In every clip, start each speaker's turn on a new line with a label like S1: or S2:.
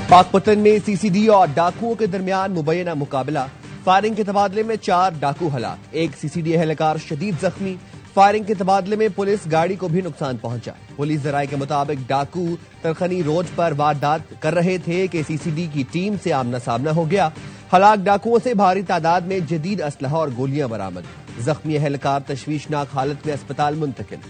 S1: पाकपतन में सीसीडी और डाकुओं के दरमियान मुबैना मुकाबला। फायरिंग के तबादले में 4 डाकू हलाक, एक सीसीडी एहलकार शदीद जख्मी। फायरिंग के तबादले में पुलिस गाड़ी को भी नुकसान पहुंचा। पुलिस जराये के मुताबिक डाकू तरखनी रोड पर वारदात कर रहे थे कि सीसीडी की टीम से आमना सामना हो गया। हलाक डाकुओं से भारी तादाद में जदीद असलहा और गोलियां बरामद। जख्मी एहलकार तशवीशनाक हालत में अस्पताल मुंतकिल।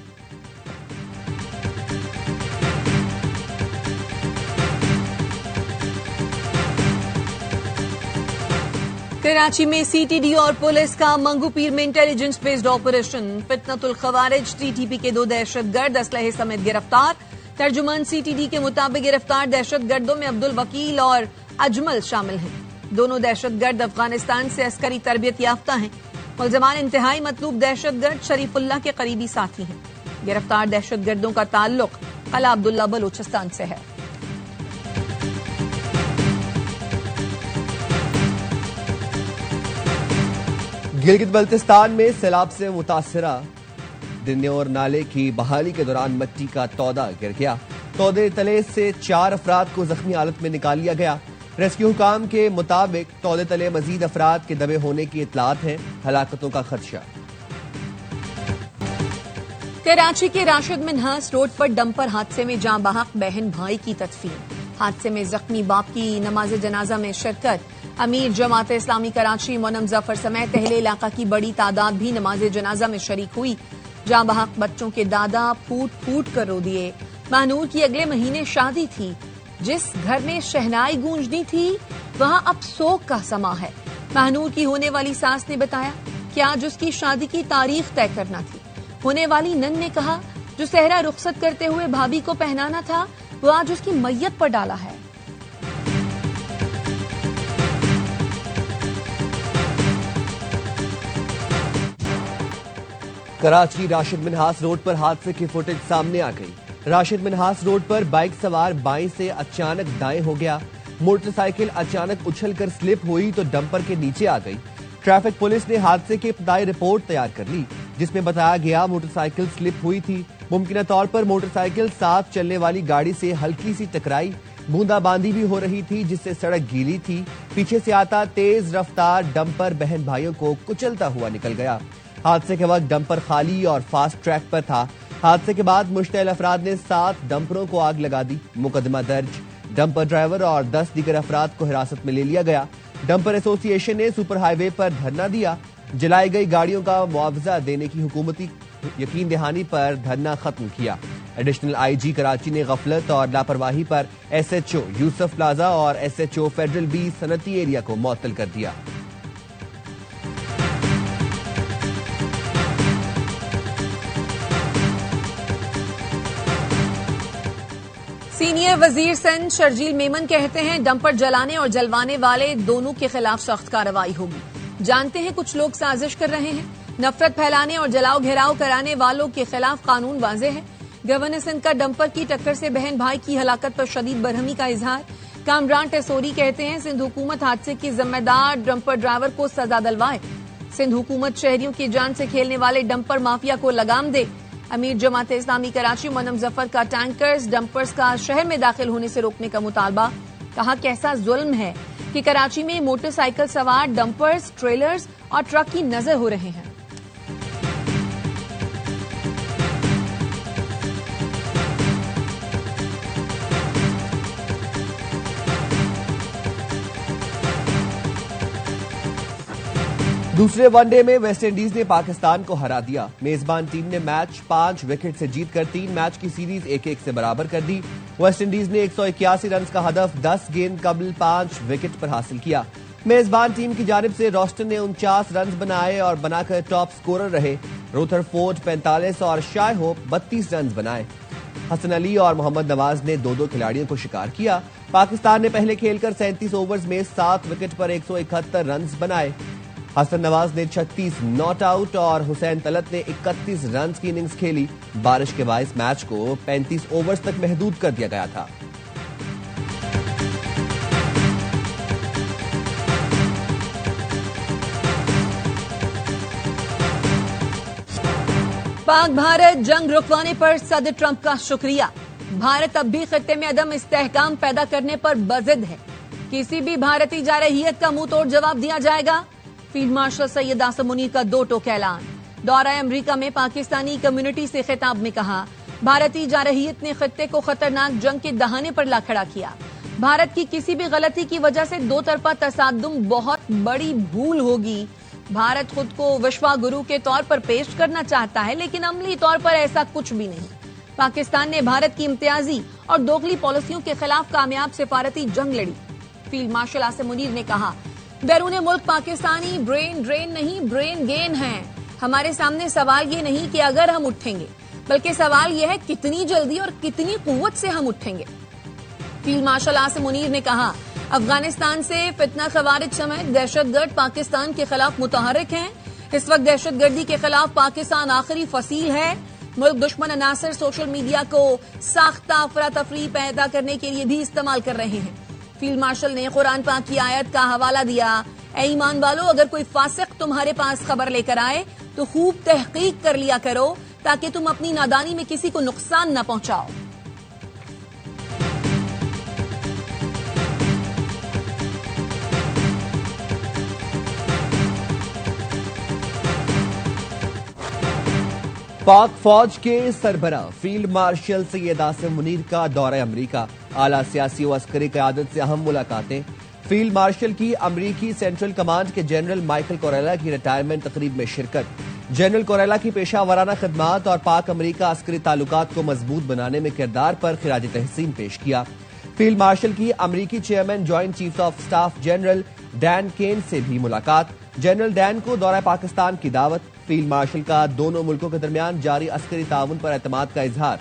S2: कराची में सीटीडी और पुलिस का मंगूपीर में इंटेलिजेंस बेस्ड ऑपरेशन। फितनतुल खवारिज टीटीपी के 2 दहशतगर्द असलहे समेत गिरफ्तार। तर्जुमान सीटीडी के मुताबिक गिरफ्तार दहशतगर्दों में अब्दुल वकील और अजमल शामिल हैं। दोनों दहशतगर्द अफगानिस्तान से अस्करी तरबियत याफ्ता हैं। मुलजमान इंतहाई मतलूब दहशतगर्द शरीफुल्लाह के करीबी साथी हैं। गिरफ्तार दहशतगर्दों का ताल्लुक कला अब्दुल्ला बलूचिस्तान से है।
S1: गिलगित बल्तिस्तान में सैलाब से मुतासरा दिन्योर नाले की बहाली के दौरान मिट्टी का तौदा गिर गया। तौदे तले से 4 अफराद को जख्मी हालत में निकाल लिया गया। रेस्क्यू हुकाम के मुताबिक तौदे तले मजीद अफराद के दबे होने की इतलात है। हलाकतों का खदशा।
S2: कराची के राशिद मिन्हास रोड पर डंपर हादसे में जाँ बहक बहन भाई की तदफीन। हादसे में जख्मी बाप की नमाज जनाजा में शिरकत। अमीर जमात इस्लामी कराची मोनम जफर समेत अहले इलाका की बड़ी तादाद भी नमाज जनाजा में शरीक हुई। जाँ बहक बच्चों के दादा फूट फूट कर रो दिए। महनूर की अगले महीने शादी थी। जिस घर में शहनाई गूंजनी थी वहां अब सोग का समा है। महनूर की होने वाली सास ने बताया कि आज उसकी शादी की तारीख तय करना थी। होने वाली नन ने कहा जो सहरा रुखसत करते हुए भाभी को पहनाना था वो आज उसकी मैयत पर डाला है।
S1: कराची राशिद मिन्हास रोड पर हादसे की फुटेज सामने आ गई। राशिद मिन्हास रोड पर बाइक सवार बाएं से अचानक दाएं हो गया। मोटरसाइकिल अचानक उछलकर स्लिप हुई तो डंपर के नीचे आ गई। ट्रैफिक पुलिस ने हादसे की इब्तदाई रिपोर्ट तैयार कर ली, जिसमें बताया गया मोटरसाइकिल स्लिप हुई थी। मुमकिन तौर पर मोटरसाइकिल साथ चलने वाली गाड़ी से हल्की सी टकराई। बूंदाबांदी भी हो रही थी जिससे सड़क गीली थी। पीछे से आता तेज रफ्तार डंपर बहन भाइयों को कुचलता हुआ निकल गया। हादसे के वक्त डंपर खाली और फास्ट ट्रैक पर था। हादसे के बाद मुश्तइल अफराद ने 7 डंपरों को आग लगा दी। मुकदमा दर्ज। डंपर ड्राइवर और 10 दीगर अफराद को हिरासत में ले लिया गया। डंपर एसोसिएशन ने सुपर हाईवे पर धरना दिया। जलाई गई गाड़ियों का मुआवजा देने की हुकूमती यकीन दहानी पर धरना खत्म किया। एडिशनल आईजी कराची ने गफलत और लापरवाही पर एसएचओ यूसुफ प्लाजा और एसएचओ फेडरल बी सनती एरिया को मुअत्तल कर दिया।
S2: सीनियर वजीर सिंध शर्जील मेमन कहते हैं डंपर जलाने और जलवाने वाले दोनों के खिलाफ सख्त कार्रवाई होगी। जानते हैं कुछ लोग साजिश कर रहे हैं। नफरत फैलाने और जलाओ घेराव कराने वालों के खिलाफ कानून वाज़ेह है। गवर्नर सिंध का डंपर की टक्कर से बहन भाई की हलाकत पर शदीद बरहमी का इजहार। कामरान टेसोरी कहते हैं सिंध हुकूमत हादसे की जिम्मेदार डंपर ड्राइवर को सजा दिलवाए। सिंध हुकूमत शहरियों की जान से खेलने वाले डंपर माफिया को लगाम दे। अमीर जमात इस्लामी कराची मोनम जफर का टैंकर्स डंपर्स का शहर में दाखिल होने से रोकने का मुतालबा। कहा कैसा जुल्म है कि कराची में मोटरसाइकिल सवार डंपर्स ट्रेलर्स और ट्रक की नजर हो रहे हैं।
S1: दूसरे वनडे में वेस्टइंडीज ने पाकिस्तान को हरा दिया। मेजबान टीम ने मैच 5 विकेट से जीतकर 3 मैच की सीरीज 1-1 से बराबर कर दी। वेस्टइंडीज ने 181 रन का हदफ 10 गेंद कबल 5 विकेट पर हासिल किया। मेजबान टीम की जानिब से रोस्टन ने 49 रन बनाए और बनाकर टॉप स्कोरर रहे। रुथरफोर्ड 45 और शाय होप 32 रन बनाए। हसन अली और मोहम्मद नवाज ने 2-2 खिलाड़ियों को शिकार किया। पाकिस्तान ने पहले खेलकर 37 ओवर्स में 7 विकेट पर 171 रन बनाए। हसन नवाज ने 36 नॉट आउट और हुसैन तलत ने 31 रन की इनिंग्स खेली। बारिश के बायस मैच को 35 ओवर्स तक महदूद कर दिया गया था।
S2: पाक भारत जंग रुकवाने पर सदर ट्रंप का शुक्रिया। भारत अब भी खित्ते में अदम इस्तेहकाम पैदा करने पर बजिद है। किसी भी भारतीय जारहियत का मुंह तोड़ जवाब दिया जाएगा। फील्ड मार्शल सैयद आसिम मुनीर का दो टोक ऐलान। दौरा अमरीका में पाकिस्तानी कम्युनिटी से खिताब में कहा, भारतीय जारहियत ने खित्ते को खतरनाक जंग के दहाने पर ला खड़ा किया। भारत की किसी भी गलती की वजह से दो तरफा तसादुम बहुत बड़ी भूल होगी। भारत खुद को विश्वगुरु के तौर पर पेश करना चाहता है, लेकिन अमली तौर पर ऐसा कुछ भी नहीं। पाकिस्तान ने भारत की इम्तियाजी और दोगली पॉलिसियों के खिलाफ कामयाब सिफारती जंग लड़ी। फील्ड मार्शल आसिम मुनीर ने कहा, बैरून मुल्क पाकिस्तानी ब्रेन ड्रेन नहीं, ब्रेन गेन है। हमारे सामने सवाल ये नहीं कि अगर हम उठेंगे, बल्कि सवाल यह है कितनी जल्दी और कितनी कुव्वत से हम उठेंगे। फील्ड मार्शल आसिम मुनीर ने कहा, अफगानिस्तान से फितना खवारिज समेत दहशतगर्द पाकिस्तान के खिलाफ मुतहर्रिक हैं। इस वक्त दहशतगर्दी के खिलाफ पाकिस्तान आखिरी फसील है। मुल्क दुश्मन अनासर सोशल मीडिया को साख्ता अफरा तफरी पैदा करने के लिए भी इस्तेमाल कर रहे हैं। फील्ड मार्शल ने कुरान पाक की आयत का हवाला दिया, ऐ ईमान वालों, अगर कोई फासिक तुम्हारे पास खबर लेकर आए तो खूब तहकीक कर लिया करो, ताकि तुम अपनी नादानी में किसी को नुकसान न पहुंचाओ।
S1: पाक फौज के सरबरा फील्ड मार्शल सैयद आसिम मुनीर का दौरा अमरीका। आला सियासी व अस्करी क़यादत से अहम मुलाकातें। फील्ड मार्शल की अमरीकी सेंट्रल कमांड के जनरल माइकल कोरेला की रिटायरमेंट तकरीब में शिरकत। जनरल कोरेला की पेशा वराना खिदमात और पाक अमरीका अस्करी ताल्लुकात को मजबूत बनाने में किरदार पर खिराज तहसीन पेश किया। फील्ड मार्शल की अमरीकी chairman joint chief of staff general Dan Caine से भी मुलाकात। जनरल डैन को दौरा पाकिस्तान की दावत। फील्ड मार्शल का दोनों मुल्कों के दरमियान जारी अस्करी ताउन पर एतमाद का इजहार।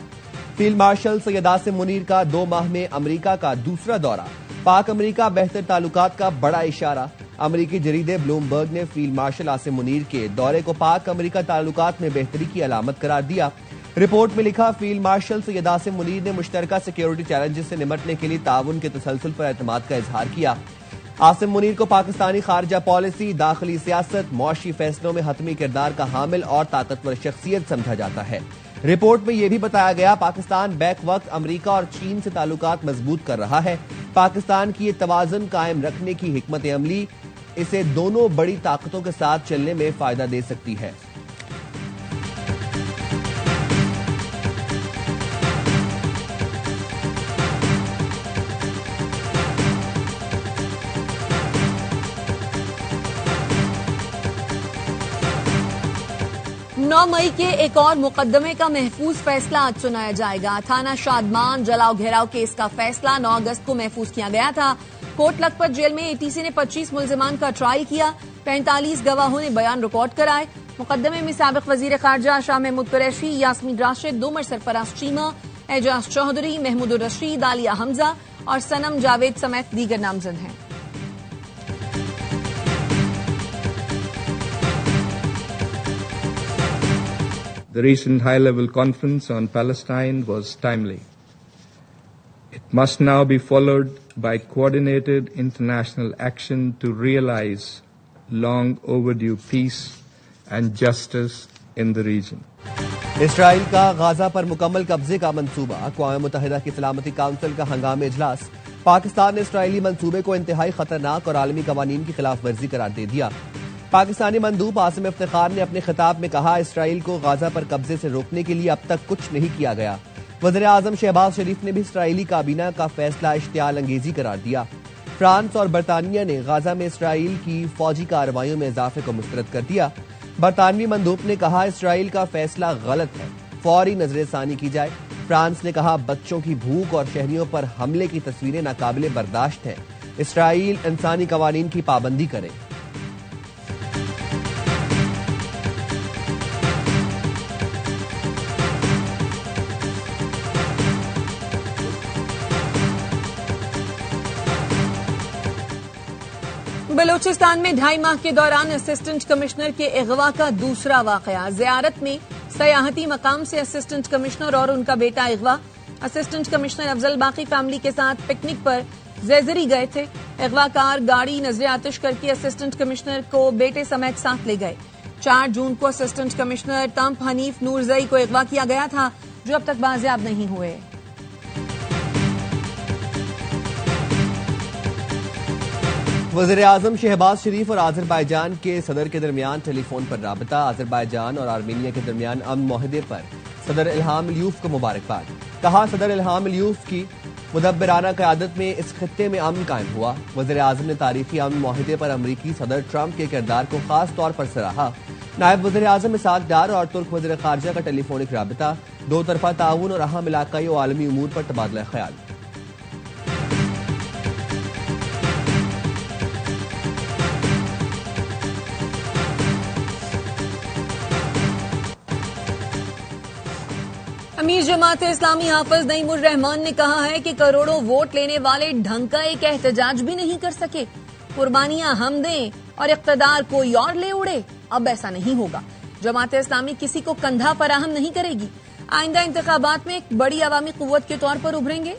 S1: फील्ड मार्शल सैयद आसिम मुनीर का 2 माह में अमरीका का दूसरा दौरा। पाक अमरीका बेहतर ताल्लुकात का बड़ा इशारा। अमरीकी जरीदे ब्लूमबर्ग ने फील्ड मार्शल आसिम मुनीर के दौरे को पाक अमरीका ताल्लुकात में बेहतरी की अलामत करार दिया। रिपोर्ट में लिखा, फील्ड मार्शल सैयद आसिम मुनीर ने मुश्तरका सिक्योरिटी चैलेंजेस से निपटने के लिए ताउन के तसलसल पर एतमाद का इजहार किया। आसिम मुनीर को पाकिस्तानी खारजा पॉलिसी, दाखिली सियासत, मुआशी फैसलों में हतमी किरदार का हामिल और ताकतवर शख्सियत समझा जाता है। रिपोर्ट में यह भी बताया गया, पाकिस्तान बैक वक्त अमरीका और चीन से ताल्लुकात मजबूत कर रहा है। पाकिस्तान की ये तवाज़ुन कायम रखने की हिकमत अमली इसे दोनों बड़ी ताकतों के साथ चलने में फायदा दे सकती है।
S2: नौ मई के एक और मुकदमे का महफूज फैसला आज सुनाया जाएगा। थाना शादमान जलाओ घेराव केस का फैसला 9 अगस्त को महफूज किया गया था। कोट लखपत जेल में एटीसी ने 25 मुल्जिमान का ट्रायल किया। 45 गवाहों ने बयान रिकॉर्ड कराए। मुकदमे में साबिक वजीर खारजा शाह महमूद कुरैशी, यास्मीन राशिद, उमर सरफराज चीमा, एजाज चौधरी, महमूद रशीद, आलिया हमजा और सनम जावेद समेत दीगर नामजद हैं।
S3: The recent high-level conference on Palestine was timely. It must now be followed by coordinated international action to realize long overdue peace and justice in the region.
S1: Israel का गाजा पर मुकम्मल कब्जे का मंसूबा। अक़वाम मुत्तहिदा की सलामती काउंसिल का हंगामी इजलास। पाकिस्तान ने इसराइली मंसूबे को इंतहाई खतरनाक और आलमी कवानीन की खिलाफ वर्जी करार दे दिया। पाकिस्तानी मंदूब आसिम इफ्तिखार ने अपने खिताब में कहा, इसराइल को गाजा पर कब्जे से रोकने के लिए अब तक कुछ नहीं किया गया। वज़ीर आज़म शहबाज शरीफ ने भी इसराइली काबीना का फैसला इश्तियाल अंगेजी करार दिया। फ्रांस और बरतानिया ने गाजा में इसराइल की फौजी कार्रवाइयों में इजाफे को मुस्तरद कर दिया। बरतानवी मंदूब ने कहा, इसराइल का फैसला गलत है, फौरी नजरसानी की जाए। फ्रांस ने कहा, बच्चों की भूख और शहरियों पर हमले की तस्वीरें नाकाबिले बर्दाश्त हैं। इसराइल इंसानी कवानीन की पाबंदी करे।
S2: बलूचिस्तान में 2.5 माह के दौरान असिस्टेंट कमिश्नर के अगवा का दूसरा वाकया। ज़ियारत में सयाहती मकाम से असिस्टेंट कमिश्नर और उनका बेटा अगवा। असिस्टेंट कमिश्नर अफजल बाकी फैमिली के साथ पिकनिक पर जैजरी गए थे। अगवाकार गाड़ी नजर आतिश करके असिस्टेंट कमिश्नर को बेटे समेत साथ ले गए। 4 जून को असिस्टेंट कमिश्नर तंप हनीफ नूरजई को अगवा किया गया था, जो अब तक बाजियाब नहीं हुए।
S1: वज़ीर आज़म शहबाज शरीफ और आज़रबाईजान के सदर के दरमियान टेलीफोन पर राबता। आज़रबाईजान और आर्मीनिया के दरमियान अमन मुआहदे पर सदर इल्हाम अलियूफ को मुबारकबाद। कहा, सदर इल्हाम अलियूफ की मुदब्बिराना क़यादत में इस खित्ते में अमन कायम हुआ। वज़ीर आज़म ने तारीखी अमन मुआहदे पर अमरीकी सदर ट्रंप के किरदार को खास तौर पर सराहा। नायब वज़ीर आज़म इसहाक डार और तुर्क वज़ीर ख़ारजा का टेलीफोनिक राबता, दो तरफा ताउन और अहम इलाक़ाई और आलमी उमूर पर तबादला ख्याल।
S2: अमीर जमात इस्लामी हाफिज नईमुर रहमान ने कहा है कि करोड़ों वोट लेने वाले ढंग का एक एहतजाज भी नहीं कर सके। कुर्बानियां हम दें और इख्तदार कोई और ले उड़े। अब ऐसा नहीं होगा। जमात इस्लामी किसी को कंधा फराहम नहीं करेगी। आइंदा इंतखाबात में एक बड़ी अवामी कुव्वत के तौर पर उभरेंगे।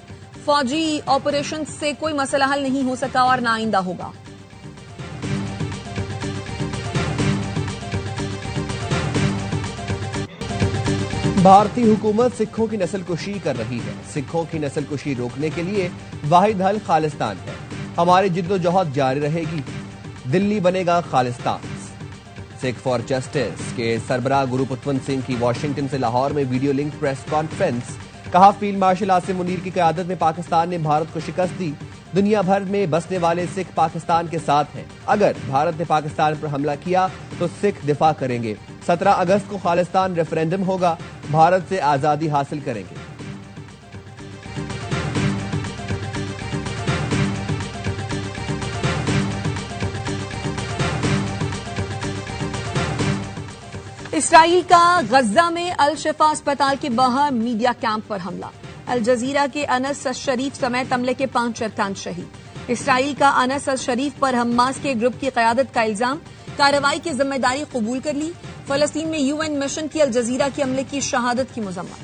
S2: फौजी ऑपरेशन से कोई मसला हल नहीं हो सका और ना आइंदा होगा।
S1: भारतीय हुकूमत सिखों की नस्लकुशी कर रही है। सिखों की नस्लकुशी रोकने के लिए वाहिद हल खालिस्तान है। हमारी जिद्दोजहद जारी रहेगी। दिल्ली बनेगा खालिस्तान। सिख फॉर जस्टिस के सरबराह गुरु पुतवंत सिंह की वाशिंगटन से लाहौर में वीडियो लिंक प्रेस कॉन्फ्रेंस। कहा, फील्ड मार्शल आसिम मुनीर की क़यादत में पाकिस्तान ने भारत को शिकस्त दी। दुनिया भर में बसने वाले सिख पाकिस्तान के साथ हैं। अगर भारत ने पाकिस्तान पर हमला किया तो सिख दिफा करेंगे। 17 अगस्त को खालिस्तान रेफरेंडम होगा। भारत से आजादी हासिल करेंगे।
S2: इसराइल का गजा में अल शिफा अस्पताल के बाहर मीडिया कैंप पर हमला। अल जजीरा के अनस अल शरीफ समेत हमले के 5 अरकान शहीद। इसराइल का अनस अल शरीफ पर हमास के ग्रुप की क़यादत का इल्जाम। कार्रवाई की जिम्मेदारी कबूल कर ली। फलस्तीन में यूएन मिशन की अल जजीरा के हमले की शहादत की मजम्मत।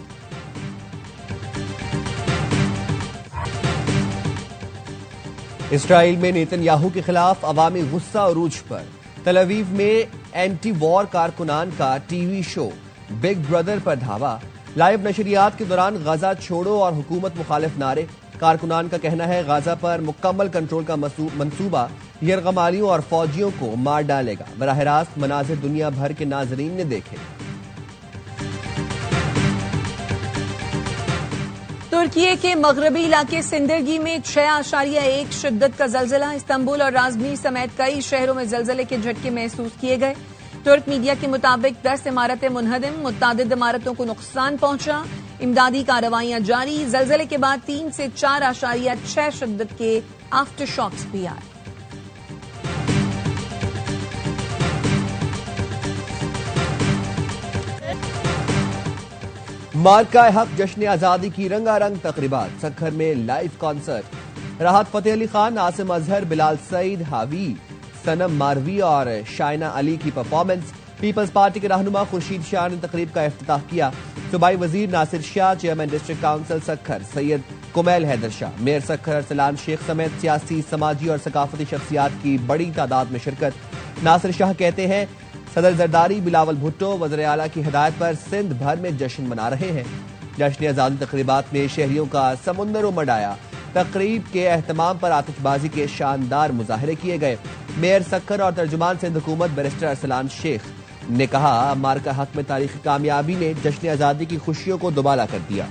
S1: इसराइल में नेतन्याहू के खिलाफ अवामी गुस्सा उरूज पर। तल अवीव में एंटी वॉर कारकुनान का टीवी शो बिग ब्रदर पर धावा। लाइव नशरियात के दौरान गजा छोड़ो और हुकूमत मुखालिफ नारे। कारकुनान का कहना है गजा पर मुकम्मल कंट्रोल का मंसूबा यरगमालियों और फौजियों को मार डालेगा। बराह रास्त मनाजिर दुनिया भर के नाजरीन ने देखे।
S2: तुर्की के मगरबी इलाके सिंदरगी में 6.1 शिद्दत का जलजिला। इस्तांबुल और राजमीर समेत कई शहरों में जलजिले के झटके महसूस किए गए। तुर्क मीडिया के मुताबिक 10 इमारतें मुनहदम, मुतअद्दिद इमारतों को नुकसान पहुंचा। इमदादी कार्रवाइयां जारी। जलजिले के बाद 3 से 4.6 शिद्दत के आफ्टर शॉक्स भी आए।
S1: मार्का हक जश्न आजादी की रंगारंग तकरीबात। सखर में लाइव कॉन्सर्ट। राहत फतेह अली खान, आसिम अजहर, बिलाल सईद, हावी, सनम मारवी और शाइना अली की परफॉर्मेंस। पीपल्स पार्टी के रहनुमा खुर्शीद शाह ने तकरीब का इफ्तिताह किया। सूबाई वजीर Nasir Shah, chairman district council Sukkur Syed Kumail Haider Shah, mayor Sukkur Arsalan Shaikh समेत सियासी, समाजी और सकाफती शख्सियात की बड़ी तादाद में शिरकत। नासिर शाह कहते हैं, सदर जरदारी, बिलावल भुट्टो वज़ीर आला की हिदायत पर सिंध भर में जश्न मना रहे हैं। जश्न आजादी तकरीबात में शहरियों का समुंदर उमड़ आया। तकरीब के एहतमाम पर आतिशबाजी के शानदार मुजाहरे किए गए। मेयर सखर और तर्जुमान सिंध हुकूमत बैरिस्टर अरसलान शेख ने कहा, मार्का हक में तारीखी कामयाबी ने जश्न आजादी की खुशियों को दुबाला कर दिया।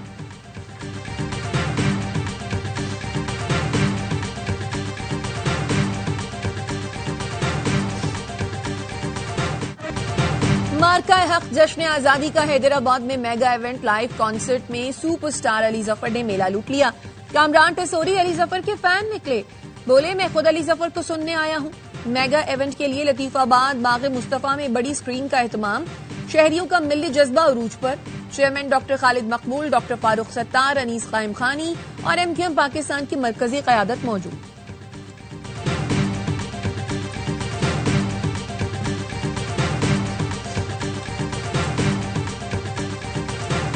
S2: मार्का हक जश्न आजादी का हैदराबाद में मेगा इवेंट लाइव कॉन्सर्ट में सुपरस्टार अली जफर ने मेला लूट लिया। कामरान टसोरी अली जफर के फैन निकले। बोले, मैं खुद अली जफर को सुनने आया हूं। मेगा इवेंट के लिए लतीफाबाद बाग मुस्तफा में बड़ी स्क्रीन का एहतमाम। शहरियों का मिली जज्बा उरूज पर। चेयरमैन डॉक्टर खालिद मकबूल, डॉक्टर फारूक सत्तार, अनीस कायम खानी और एमक्यूएम पाकिस्तान की मरकजी क़यादत मौजूद।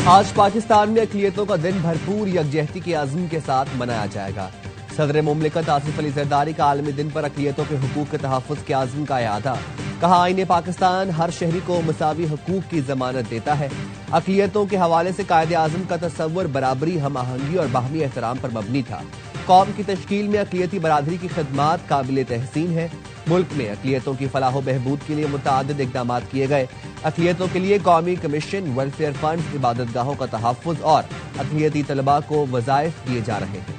S1: आज पाकिस्तान में अक़लियतों का दिन भरपूर यकजहती के अज़्म के साथ मनाया जाएगा। सदर मुमलिकत आसिफ अली ज़रदारी का आलमी दिन पर अक़लियतों के हुकूक के तहफ़्फ़ुज़ के आज़्म का इआदा। कहा, आईने पाकिस्तान हर शहरी को मुसावी हुकूक की जमानत देता है। अक़लियतों के हवाले से कायदे आज़म का तसव्वुर बराबरी, हम आहंगी और बाहमी एहतराम पर मबनी था। कौम की तश्कील में अक़लियती बरादरी की खिदमात काबिल तहसीन है। मुल्क में अक़लियतों की फलाह बहबूद के लिए मुतअद्दिद इक़दाम किए गए। अक़लियतों के लिए कौमी कमीशन, वेलफेयर फंड, इबादतगाहों का तहफ़्फ़ुज़ और अक़लियती तलबा को वज़ाइफ दिए जा रहे हैं।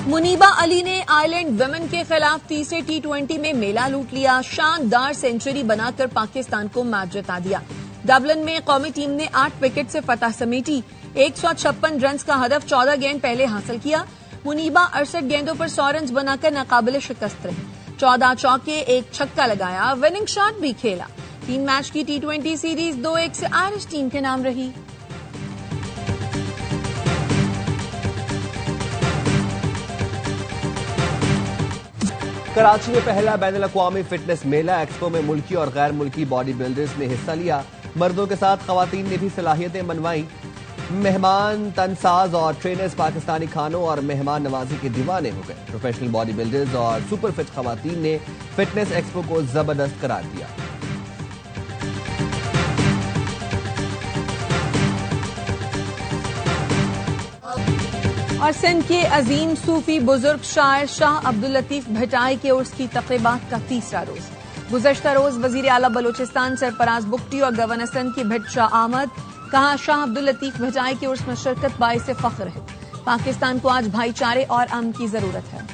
S2: मुनीबा अली ने आयरलैंड विमेन के खिलाफ तीसरे T20 में मेला लूट लिया। शानदार सेंचुरी बनाकर पाकिस्तान को मैच जिता दिया। डबलिन में कौमी टीम ने 8 विकेट से फतह समेटी। 156 रन का हदफ 14 गेंद पहले हासिल किया। मुनीबा 68 गेंदों पर 100 रन बनाकर नाकाबिल शिकस्त रही। 14 चौके, 1 छक्का लगाया, विनिंग शॉट भी खेला। 3 मैच की T20 सीरीज 2-1 से आयरिश टीम के नाम रही।
S1: कराची में पहला बैनुल अक़वामी फिटनेस मेला एक्सपो में मुल्की और गैर मुल्की बॉडी बिल्डर्स ने हिस्सा लिया। मर्दों के साथ खवातीन ने भी सलाहियतें मनवाई। मेहमान तनसाज और ट्रेनर्स पाकिस्तानी खानों और मेहमान नवाजी के दीवाने हो गए। प्रोफेशनल बॉडी बिल्डर्स और सुपर फिट खवातीन ने फिटनेस एक्सपो को जबरदस्त करार दिया।
S2: और सिंध के अजीम सूफी बुजुर्ग शायर शाह अब्दुल लतीफ भटाई के उर्स की तक़रीबात का तीसरा रोज। गुज़श्ता रोज वजीर आला बलोचिस्तान सरफराज बुख्ती और गवर्नर सिंध की भिट शाह आमद। कहा, शाह अब्दुल लतीफ भटाई के उर्स में शिरकत बाइस फ़ख्र है। पाकिस्तान को आज भाईचारे और अमन की जरूरत है।